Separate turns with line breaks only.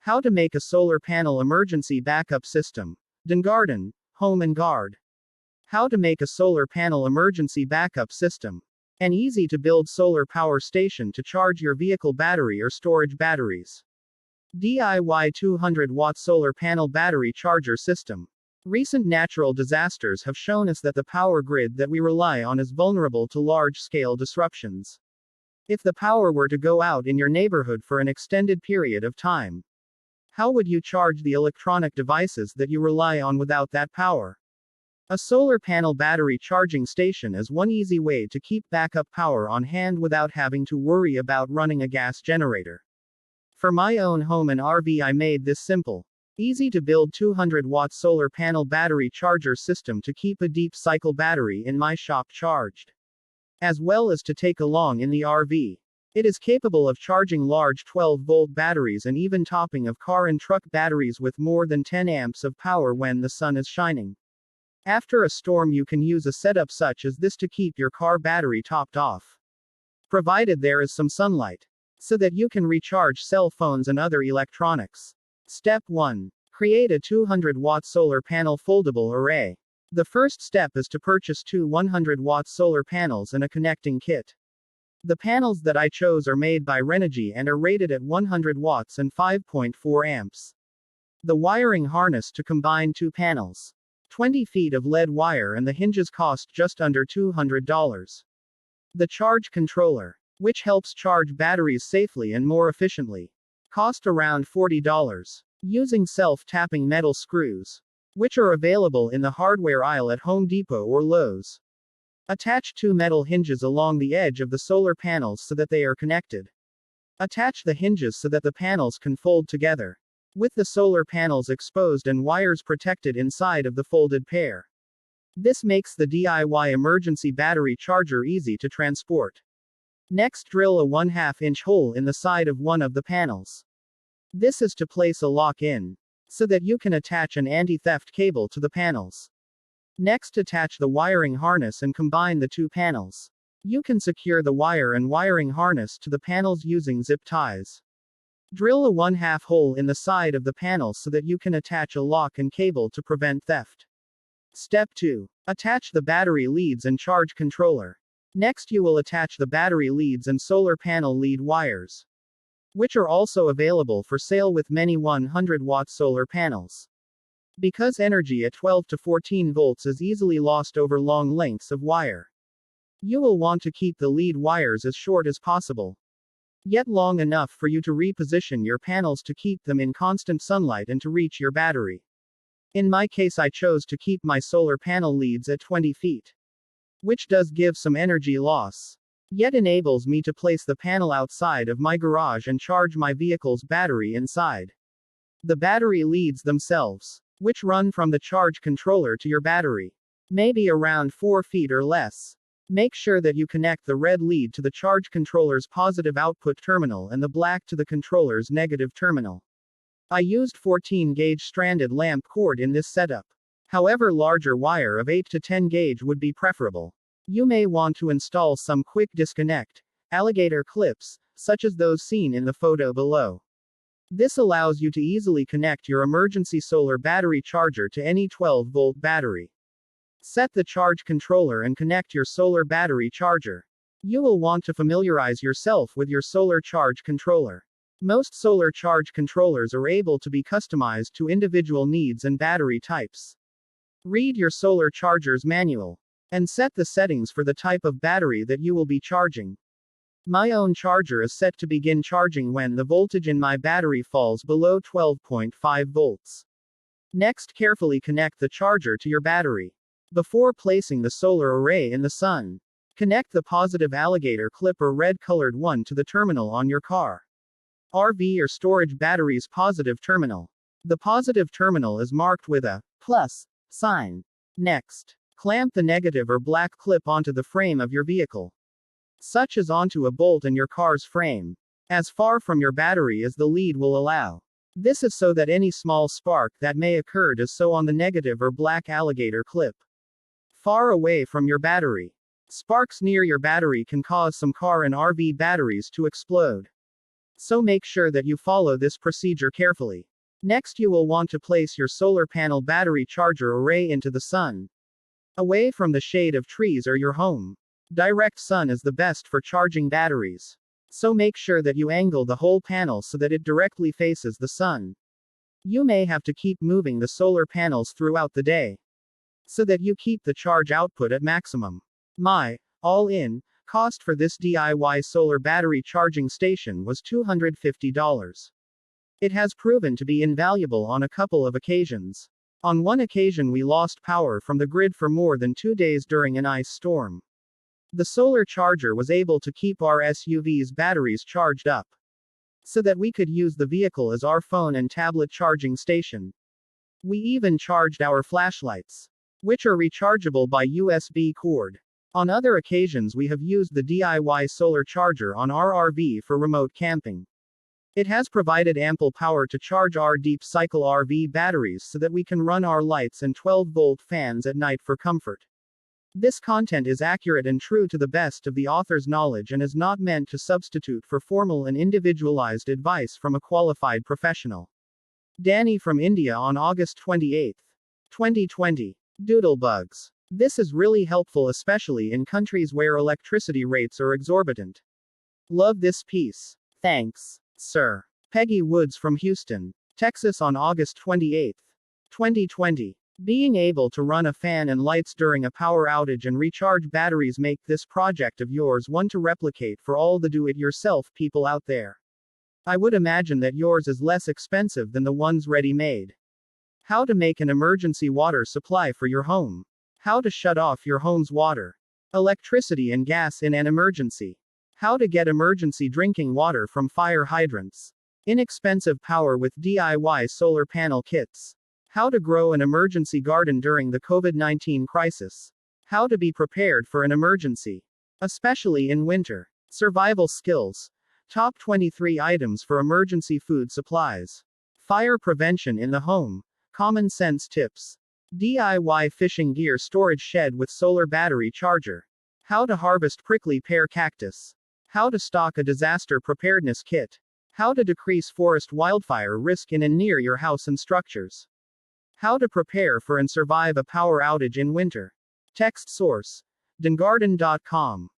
How to make a solar panel emergency backup system. Dengarden, Home and Garde. How to make a solar panel emergency backup system. An easy-to-build solar power station to charge your vehicle battery or storage batteries. DIY 200-watt solar panel battery charger system. Recent natural disasters have shown us that the power grid that we rely on is vulnerable to large-scale disruptions. If the power were to go out in your neighborhood for an extended period of time, how would you charge the electronic devices that you rely on without that power? A solar panel battery charging station is one easy way to keep backup power on hand without having to worry about running a gas generator. For my own home and RV, I made this simple, easy to build 200-watt solar panel battery charger system to keep a deep cycle battery in my shop charged, as well as to take along in the RV. It is capable of charging large 12-volt batteries and even topping of car and truck batteries with more than 10 amps of power when the sun is shining. After a storm, you can use a setup such as this to keep your car battery topped off, provided there is some sunlight, so that you can recharge cell phones and other electronics. Step 1. Create a 200-watt solar panel foldable array. The first step is to purchase two 100-watt solar panels and a connecting kit. The panels that I chose are made by Renogy and are rated at 100 watts and 5.4 amps. The wiring harness to combine two panels. 20 feet of lead wire, and the hinges cost just under $200. The charge controller, which helps charge batteries safely and more efficiently, cost around $40. Using self-tapping metal screws, which are available in the hardware aisle at Home Depot or Lowe's. Attach two metal hinges along the edge of the solar panels so that they are connected. Attach the hinges so that the panels can fold together, with the solar panels exposed and wires protected inside of the folded pair. This makes the DIY emergency battery charger easy to transport. Next, drill a 1/2-inch hole in the side of one of the panels. This is to place a lock in, so that you can attach an anti-theft cable to the panels. Next, attach the wiring harness and combine the two panels. You can secure the wire and wiring harness to the panels using zip ties. Drill a 1/2 hole in the side of the panel so that you can attach a lock and cable to prevent theft. Step 2. Attach the battery leads and charge controller. Next, you will attach the battery leads and solar panel lead wires, which are also available for sale with many 100-watt solar panels. Because energy at 12 to 14 volts is easily lost over long lengths of wire, you will want to keep the lead wires as short as possible, yet long enough for you to reposition your panels to keep them in constant sunlight and to reach your battery. In my case, I chose to keep my solar panel leads at 20 feet, which does give some energy loss, yet enables me to place the panel outside of my garage and charge my vehicle's battery inside. The battery leads themselves, which run from the charge controller to your battery, may be around 4 feet or less. Make sure that you connect the red lead to the charge controller's positive output terminal and the black to the controller's negative terminal. I used 14-gauge stranded lamp cord in this setup. However, larger wire of 8 to 10 gauge would be preferable. You may want to install some quick disconnect alligator clips, such as those seen in the photo below. This allows you to easily connect your emergency solar battery charger to any 12-volt battery. Set the charge controller and connect your solar battery charger. You will want to familiarize yourself with your solar charge controller. Most solar charge controllers are able to be customized to individual needs and battery types. Read your solar charger's manual and set the settings for the type of battery that you will be charging. My own charger is set to begin charging when the voltage in my battery falls below 12.5 volts. Next, carefully connect the charger to your battery. Before placing the solar array in the sun, connect the positive alligator clip or red-colored one to the terminal on your car, RV or storage battery's positive terminal. The positive terminal is marked with a plus sign. Next, clamp the negative or black clip onto the frame of your vehicle, such as onto a bolt in your car's frame, as far from your battery as the lead will allow. This is so that any small spark that may occur does so on the negative or black alligator clip, far away from your battery. Sparks near your battery can cause some car and RV batteries to explode. So make sure that you follow this procedure carefully. Next, you will want to place your solar panel battery charger array into the sun, away from the shade of trees or your home. Direct sun is the best for charging batteries. So make sure that you angle the whole panel so that it directly faces the sun. You may have to keep moving the solar panels throughout the day, so that you keep the charge output at maximum. My all-in cost for this DIY solar battery charging station was $250. It has proven to be invaluable on a couple of occasions. On one occasion, we lost power from the grid for more than 2 days during an ice storm. The solar charger was able to keep our SUV's batteries charged up, so that we could use the vehicle as our phone and tablet charging station. We even charged our flashlights, which are rechargeable by USB cord. On other occasions, we have used the DIY solar charger on our RV for remote camping. It has provided ample power to charge our deep cycle RV batteries so that we can run our lights and 12-volt fans at night for comfort. This content is accurate and true to the best of the author's knowledge and is not meant to substitute for formal and individualized advice from a qualified professional. Danny from India on August 28, 2020. Doodlebugs. This is really helpful, especially in countries where electricity rates are exorbitant. Love this piece. Thanks, sir. Peggy Woods from Houston, Texas on August 28, 2020. Being able to run a fan and lights during a power outage and recharge batteries make this project of yours one to replicate for all the do-it-yourself people out there. I would imagine that yours is less expensive than the ones ready-made. How to make an emergency water supply for your home. How to shut off your home's water, electricity and gas in an emergency. How to get emergency drinking water from fire hydrants. Inexpensive power with DIY solar panel kits. How to grow an emergency garden during the COVID-19 crisis. How to be prepared for an emergency, especially in winter. Survival skills. Top 23 items for emergency food supplies. Fire prevention in the home. Common sense tips. DIY fishing gear storage shed with solar battery charger. How to harvest prickly pear cactus. How to stock a disaster preparedness kit. How to decrease forest wildfire risk in and near your house and structures. How to prepare for and survive a power outage in winter. Text source: Dengarden.com.